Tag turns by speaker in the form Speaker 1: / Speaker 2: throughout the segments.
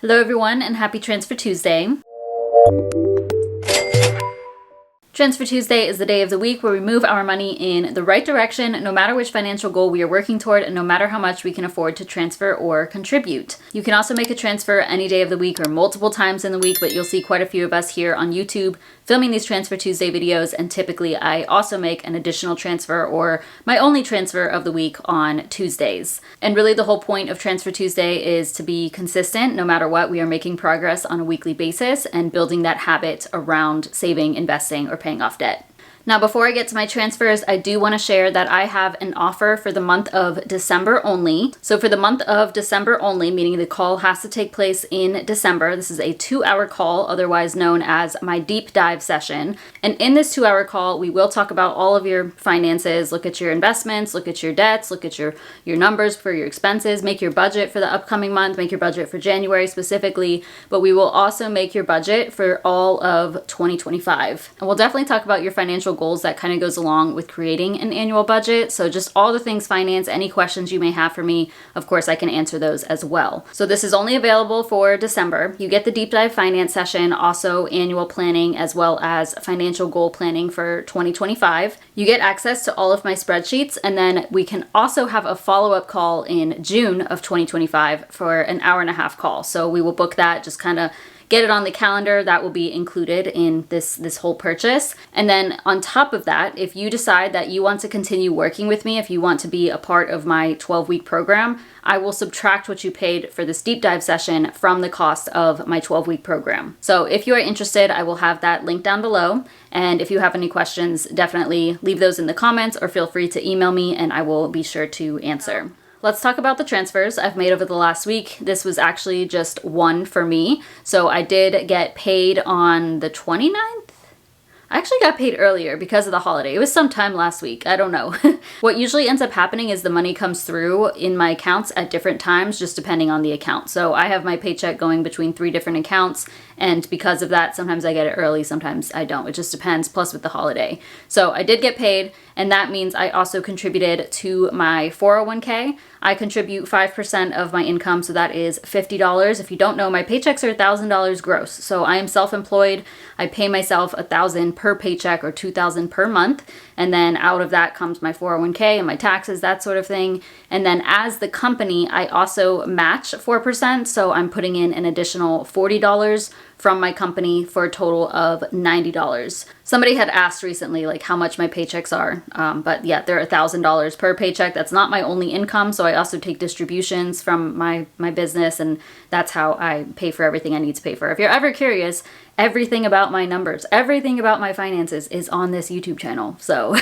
Speaker 1: Hello everyone and happy Transfer Tuesday. Transfer Tuesday is the day of the week where we move our money in the right direction, no matter which financial goal we are working toward and no matter how much we can afford to transfer or contribute. You can also make a transfer any day of the week or multiple times in the week, but you'll see quite a few of us here on YouTube filming these Transfer Tuesday videos, and typically I also make an additional transfer or my only transfer of the week on Tuesdays. And really the whole point of Transfer Tuesday is to be consistent. No matter what, we are making progress on a weekly basis and building that habit around saving, investing, or paying off debt. Now, before I get to my transfers, I do want to share that I have an offer for the month of December only. So for the month of December only, meaning the call has to take place in December, this is a 2-hour call, otherwise known as my deep dive session. And in this 2-hour call, we will talk about all of your finances, look at your investments, look at your debts, look at your numbers for your expenses, make your budget for the upcoming month, make your budget for January specifically, but we will also make your budget for all of 2025. And we'll definitely talk about your financial goals. That kind of goes along with creating an annual budget. So just all the things finance, any questions you may have for me, of course, I can answer those as well. So this is only available for December. You get the deep dive finance session, also annual planning, as well as financial goal planning for 2025. You get access to all of my spreadsheets, and then we can also have a follow-up call in June of 2025 for an 1.5-hour call. So we will book that, just kind of get it on the calendar. That will be included in this whole purchase. And then on top of that, if you decide that you want to continue working with me, if you want to be a part of my 12-week program, I will subtract what you paid for this deep dive session from the cost of my 12-week program. So if you are interested, I will have that link down below. And if you have any questions, definitely leave those in the comments or feel free to email me and I will be sure to answer. Let's talk about the transfers I've made over the last week. This was actually just one for me. So I did get paid on the 29th. I actually got paid earlier because of the holiday. It was sometime last week. I don't know. What usually ends up happening is the money comes through in my accounts at different times, just depending on the account. So I have my paycheck going between 3 different accounts. And because of that, sometimes I get it early, sometimes I don't. It just depends, plus with the holiday. So I did get paid, and that means I also contributed to my 401k. I contribute 5% of my income, so that is $50. If you don't know, my paychecks are $1,000 gross. So I am self-employed. I pay myself $1,000 per paycheck or $2,000 per month. And then out of that comes my 401k and my taxes, that sort of thing. And then as the company, I also match 4%. So I'm putting in an additional $40 from my company for a total of $90. Somebody had asked recently like how much my paychecks are, but yeah, they're $1,000 per paycheck. That's not my only income, so I also take distributions from my business, and that's how I pay for everything I need to pay for. If you're ever curious, everything about my numbers, everything about my finances is on this YouTube channel. So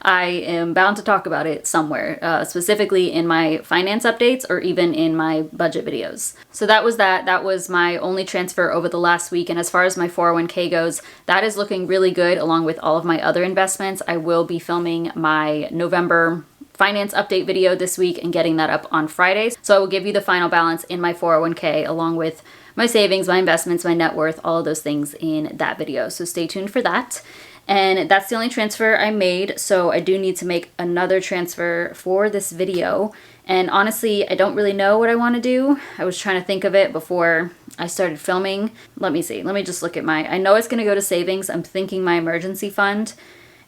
Speaker 1: I am bound to talk about it somewhere, specifically in my finance updates or even in my budget videos. So that was that. That was my only transfer over the last week. And as far as my 401k goes, that is looking really good along with all of my other investments. I will be filming my November finance update video this week and getting that up on Fridays. So I will give you the final balance in my 401k along with my savings, my investments, my net worth, all of those things in that video. So stay tuned for that. And that's the only transfer I made. So I do need to make another transfer for this video. And honestly, I don't really know what I want to do. I was trying to think of it before I started filming. Let me see. Let me just look at I know it's going to go to savings. I'm thinking my emergency fund.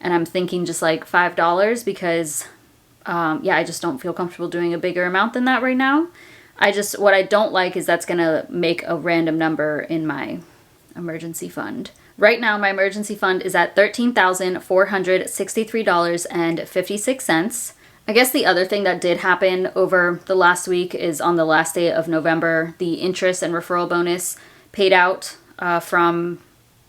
Speaker 1: And I'm thinking just like $5 because, yeah, I just don't feel comfortable doing a bigger amount than that right now. What I don't like is that's going to make a random number in my emergency fund. Right now, my emergency fund is at $13,463.56. I guess the other thing that did happen over the last week is on the last day of November, the interest and referral bonus paid out from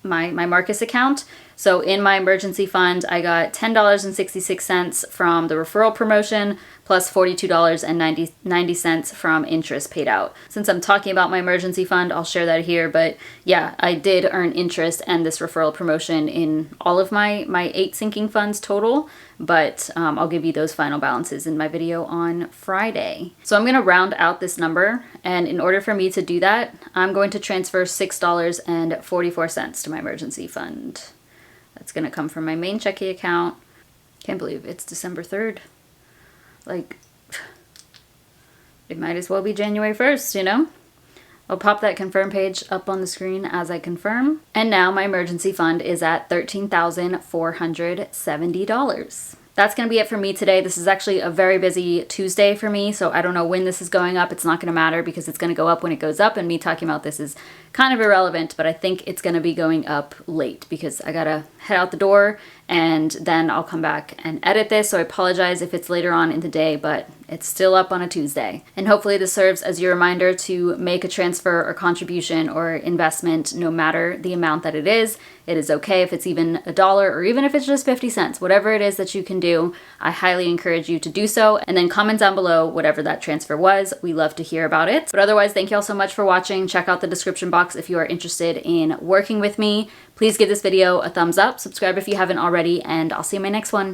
Speaker 1: my Marcus account. So in my emergency fund, I got $10.66 from the referral promotion plus $42.90 from interest paid out. Since I'm talking about my emergency fund, I'll share that here. But yeah, I did earn interest and this referral promotion in all of my 8 sinking funds total. But I'll give you those final balances in my video on Friday. So I'm going to round out this number. And in order for me to do that, I'm going to transfer $6.44 to my emergency fund. That's going to come from my main checking account. Can't believe it's December 3rd. Like, it might as well be January 1st, you know? I'll pop that confirm page up on the screen as I confirm. And now my emergency fund is at $13,470. That's going to be it for me today. This is actually a very busy Tuesday for me, so I don't know when this is going up. It's not going to matter because it's going to go up when it goes up, and me talking about this is kind of irrelevant, but I think it's going to be going up late because I got to head out the door and then I'll come back and edit this. So I apologize if it's later on in the day, but it's still up on a Tuesday. And hopefully this serves as your reminder to make a transfer or contribution or investment, no matter the amount that it is. It is okay if it's even $1 or even if it's just 50 cents, whatever it is that you can do. I highly encourage you to do so. And then comment down below whatever that transfer was. We love to hear about it. But otherwise, thank you all so much for watching. Check out the description box if you are interested in working with me. Please give this video a thumbs up, subscribe if you haven't already, and I'll see you in my next one.